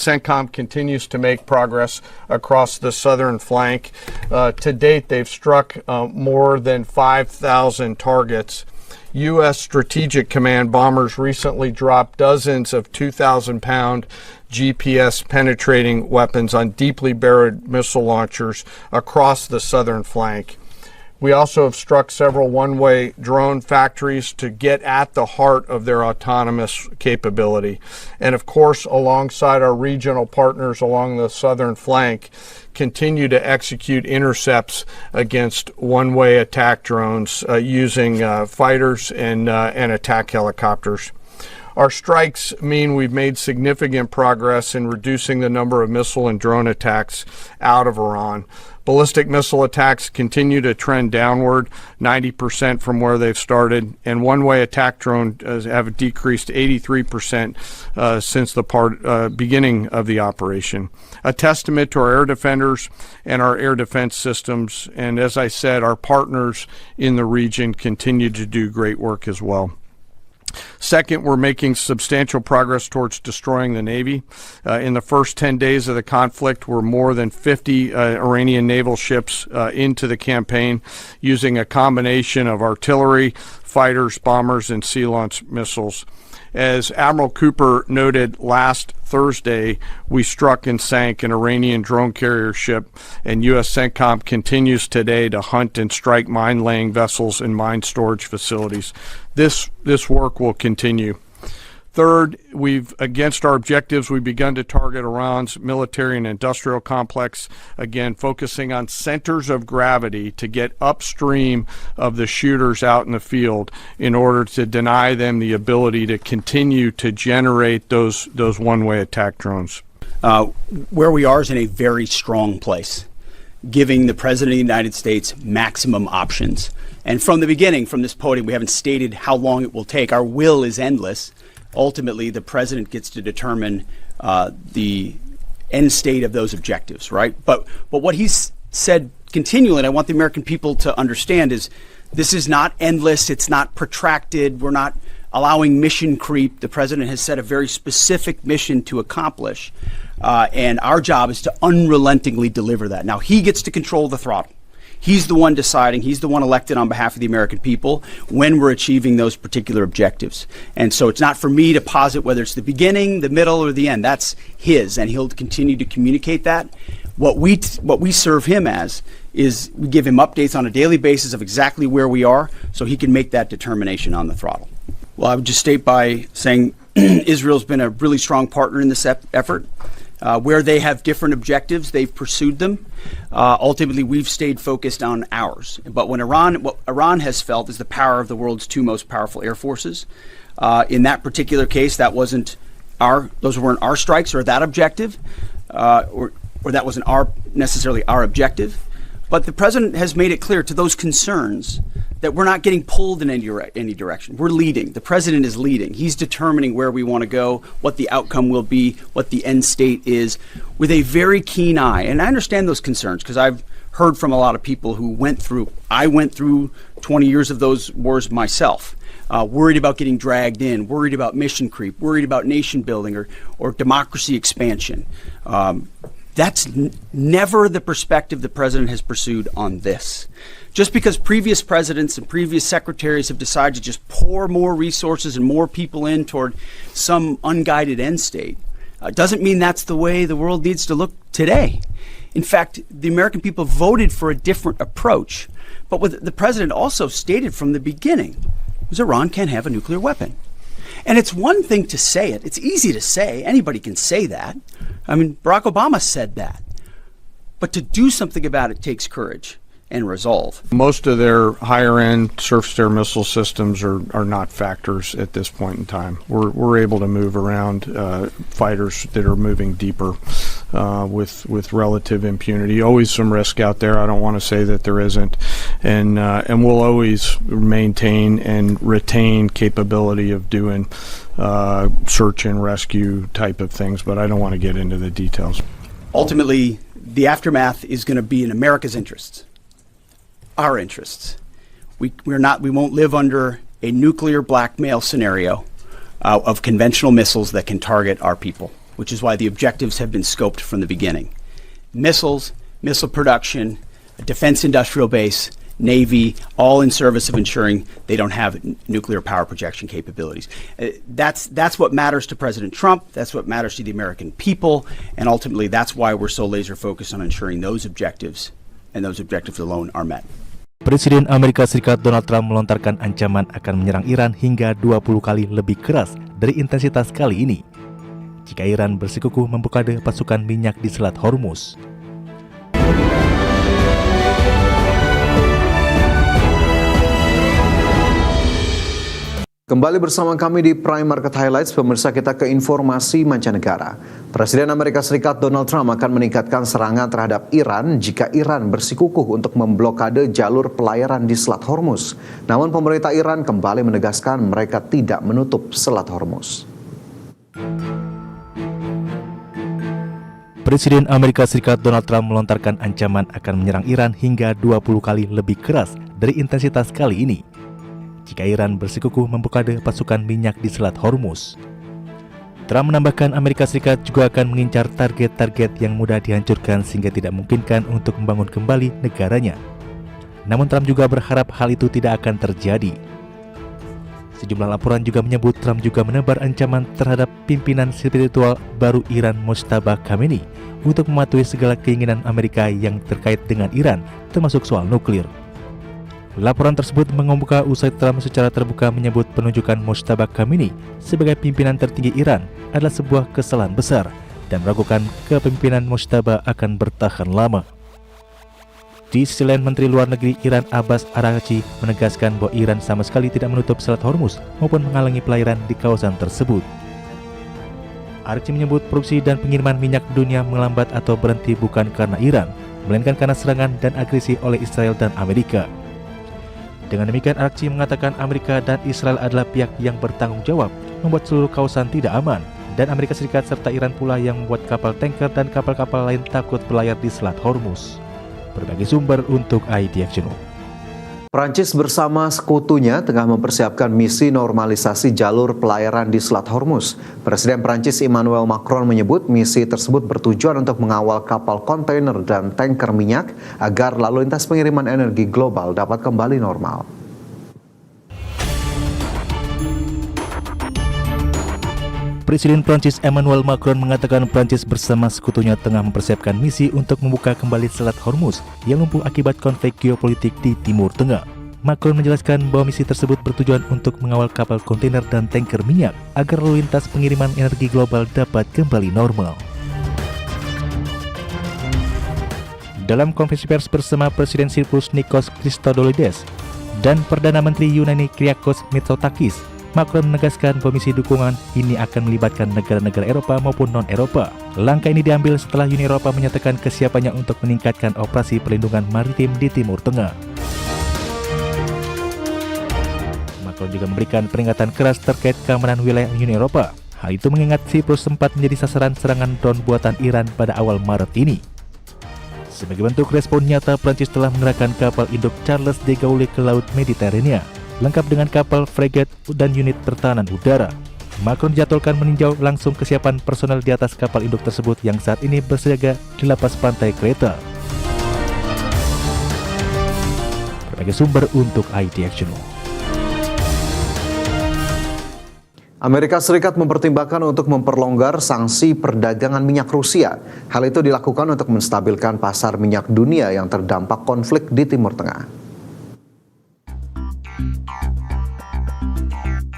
CENTCOM continues to make progress across the southern flank. To date, they've struck more than 5,000 targets. U.S. Strategic Command bombers recently dropped dozens of 2,000-pound GPS penetrating weapons on deeply buried missile launchers across the southern flank. We also have struck several one-way drone factories to get at the heart of their autonomous capability. And of course, alongside our regional partners along the southern flank, continue to execute intercepts against one-way attack drones using fighters and attack helicopters. Our strikes mean we've made significant progress in reducing the number of missile and drone attacks out of Iran. Ballistic missile attacks continue to trend downward, 90% from where they've started, and one-way attack drones have decreased 83% since the beginning of the operation. A testament to our air defenders and our air defense systems, and as I said, our partners in the region continue to do great work as well. Second, we're making substantial progress towards destroying the Navy. In the first 10 days of the conflict, we're more than 50 Iranian naval ships into the campaign using a combination of artillery, fighters, bombers, and sea-launched missiles. As Admiral Cooper noted last Thursday, we struck and sank an Iranian drone carrier ship, and U.S. CENTCOM continues today to hunt and strike mine-laying vessels and mine storage facilities. This work will continue. Third, against our objectives, we've begun to target Iran's military and industrial complex, again, focusing on centers of gravity to get upstream of the shooters out in the field in order to deny them the ability to continue to generate those one-way attack drones. Where we are is in a very strong place, giving the President of the United States maximum options. And from the beginning, from this podium, we haven't stated how long it will take. Our will is endless. Ultimately, the president gets to determine the end state of those objectives, right? But what he's said continually, and I want the American people to understand, is this is not endless. It's not protracted. We're not allowing mission creep. The president has set a very specific mission to accomplish, and our job is to unrelentingly deliver that. Now, he gets to control the throttle. He's the one deciding, he's the one elected on behalf of the American people when we're achieving those particular objectives. And so it's not for me to posit whether it's the beginning, the middle, or the end. That's his, and he'll continue to communicate that. What we serve him as is we give him updates on a daily basis of exactly where we are so he can make that determination on the throttle. Well, I would just state by saying Israel's been a really strong partner in this effort. Where they have different objectives, they've pursued them. Ultimately, we've stayed focused on ours. But what Iran has felt is the power of the world's two most powerful air forces. In that particular case, those weren't our strikes or that objective, or that wasn't necessarily our objective. But the president has made it clear to those concerns that we're not getting pulled in any direction. We're leading. The president is leading. He's determining where we want to go, what the outcome will be, what the end state is, with a very keen eye. And I understand those concerns because I've heard from a lot of people who I went through 20 years of those wars myself, worried about getting dragged in, worried about mission creep, worried about nation building or democracy expansion. That's never the perspective the president has pursued on this. Just because previous presidents and previous secretaries have decided to just pour more resources and more people in toward some unguided end state doesn't mean that's the way the world needs to look today. In fact, the American people voted for a different approach. But what the president also stated from the beginning was Iran can't have a nuclear weapon. And it's one thing to say it. It's easy to say. Anybody can say that. I mean, Barack Obama said that. But to do something about it takes courage and resolve. Most of their higher-end surface-to-air missile systems are not factors at this point in time. We're able to move around fighters that are moving deeper with relative impunity. Always some risk out there. I don't want to say that there isn't, and we'll always maintain and retain capability of doing search and rescue type of things. But I don't want to get into the details. Ultimately, the aftermath is going to be in America's interests. Our interests. We won't live under a nuclear blackmail scenario of conventional missiles that can target our people. which is why the objectives have been scoped from the beginning. Missiles, missile production, a defense industrial base, Navy, all in service of ensuring they don't have nuclear power projection capabilities. That's what matters to President Trump. That's what matters to the American people. And ultimately, that's why we're so laser focused on ensuring those objectives and those objectives alone are met. Presiden Amerika Serikat Donald Trump melontarkan ancaman akan menyerang Iran hingga 20 kali lebih keras dari intensitas kali ini jika Iran bersikukuh memblokade pasukan minyak di Selat Hormuz. Kembali bersama kami di Prime Market Highlights, pemirsa, kita ke informasi mancanegara. Presiden Amerika Serikat Donald Trump akan meningkatkan serangan terhadap Iran jika Iran bersikukuh untuk memblokade jalur pelayaran di Selat Hormuz. Namun pemerintah Iran kembali menegaskan mereka tidak menutup Selat Hormuz. Presiden Amerika Serikat Donald Trump melontarkan ancaman akan menyerang Iran hingga 20 kali lebih keras dari intensitas kali ini jika Iran bersikukuh memblokade pasukan minyak di Selat Hormuz. Trump menambahkan Amerika Serikat juga akan mengincar target-target yang mudah dihancurkan sehingga tidak memungkinkan untuk membangun kembali negaranya. Namun Trump juga berharap hal itu tidak akan terjadi. Sejumlah laporan juga menyebut Trump juga menebar ancaman terhadap pimpinan spiritual baru Iran Mojtaba Khamenei untuk mematuhi segala keinginan Amerika yang terkait dengan Iran, termasuk soal nuklir. Laporan tersebut mengemuka usai Trump secara terbuka menyebut penunjukan Mojtaba Khamenei sebagai pimpinan tertinggi Iran adalah sebuah kesalahan besar dan meragukan kepemimpinan Mojtaba akan bertahan lama. Di sisi lain, Menteri Luar Negeri Iran Abbas Araghchi menegaskan bahwa Iran sama sekali tidak menutup Selat Hormuz maupun menghalangi pelayaran di kawasan tersebut. Araghchi menyebut produksi dan pengiriman minyak dunia melambat atau berhenti bukan karena Iran, melainkan karena serangan dan agresi oleh Israel dan Amerika. Dengan demikian, Araghchi mengatakan Amerika dan Israel adalah pihak yang bertanggung jawab membuat seluruh kawasan tidak aman, dan Amerika Serikat serta Iran pula yang membuat kapal tanker dan kapal-kapal lain takut berlayar di Selat Hormuz. Berbagai sumber untuk IDF Channel. Prancis bersama sekutunya tengah mempersiapkan misi normalisasi jalur pelayaran di Selat Hormuz. Presiden Prancis Emmanuel Macron menyebut misi tersebut bertujuan untuk mengawal kapal kontainer dan tanker minyak agar lalu lintas pengiriman energi global dapat kembali normal. Presiden Prancis Emmanuel Macron mengatakan Prancis bersama sekutunya tengah mempersiapkan misi untuk membuka kembali Selat Hormuz yang lumpuh akibat konflik geopolitik di Timur Tengah. Macron menjelaskan bahwa misi tersebut bertujuan untuk mengawal kapal kontainer dan tanker minyak agar lalu lintas pengiriman energi global dapat kembali normal. Dalam konferensi pers bersama Presiden Cyprus Nikos Christodoulides dan Perdana Menteri Yunani Kyriakos Mitsotakis, Macron menegaskan komisi dukungan ini akan melibatkan negara-negara Eropa maupun non-Eropa. Langkah ini diambil setelah Uni Eropa menyatakan kesiapannya untuk meningkatkan operasi perlindungan maritim di Timur Tengah. Macron juga memberikan peringatan keras terkait keamanan wilayah Uni Eropa. Hal itu mengingat Cyprus sempat menjadi sasaran serangan drone buatan Iran pada awal Maret ini. Sebagai bentuk respon nyata, Prancis telah mengerahkan kapal induk Charles de Gaulle ke Laut Mediterania, lengkap dengan kapal fregat dan unit pertahanan udara. Macron dijadwalkan meninjau langsung kesiapan personel di atas kapal induk tersebut yang saat ini bersiaga di lapas pantai Kreta. Berbagai sumber untuk IDF Channel. Amerika Serikat mempertimbangkan untuk memperlonggar sanksi perdagangan minyak Rusia. Hal itu dilakukan untuk menstabilkan pasar minyak dunia yang terdampak konflik di Timur Tengah.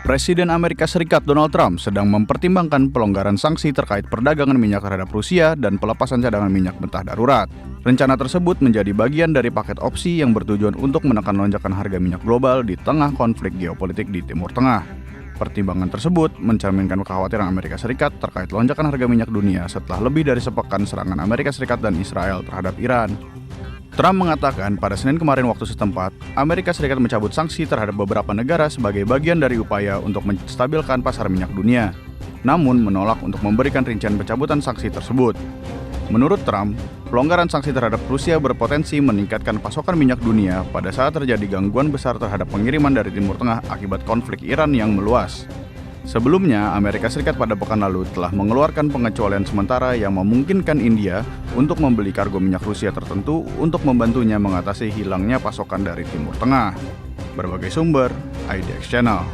Presiden Amerika Serikat Donald Trump sedang mempertimbangkan pelonggaran sanksi terkait perdagangan minyak terhadap Rusia dan pelepasan cadangan minyak mentah darurat. Rencana tersebut menjadi bagian dari paket opsi yang bertujuan untuk menekan lonjakan harga minyak global di tengah konflik geopolitik di Timur Tengah. Pertimbangan tersebut mencerminkan kekhawatiran Amerika Serikat terkait lonjakan harga minyak dunia setelah lebih dari sepekan serangan Amerika Serikat dan Israel terhadap Iran. Trump mengatakan pada Senin kemarin waktu setempat, Amerika Serikat mencabut sanksi terhadap beberapa negara sebagai bagian dari upaya untuk menstabilkan pasar minyak dunia, namun menolak untuk memberikan rincian pencabutan sanksi tersebut. Menurut Trump, pelonggaran sanksi terhadap Rusia berpotensi meningkatkan pasokan minyak dunia pada saat terjadi gangguan besar terhadap pengiriman dari Timur Tengah akibat konflik Iran yang meluas. Sebelumnya, Amerika Serikat pada pekan lalu telah mengeluarkan pengecualian sementara yang memungkinkan India untuk membeli kargo minyak Rusia tertentu untuk membantunya mengatasi hilangnya pasokan dari Timur Tengah. Berbagai sumber, IDX Channel.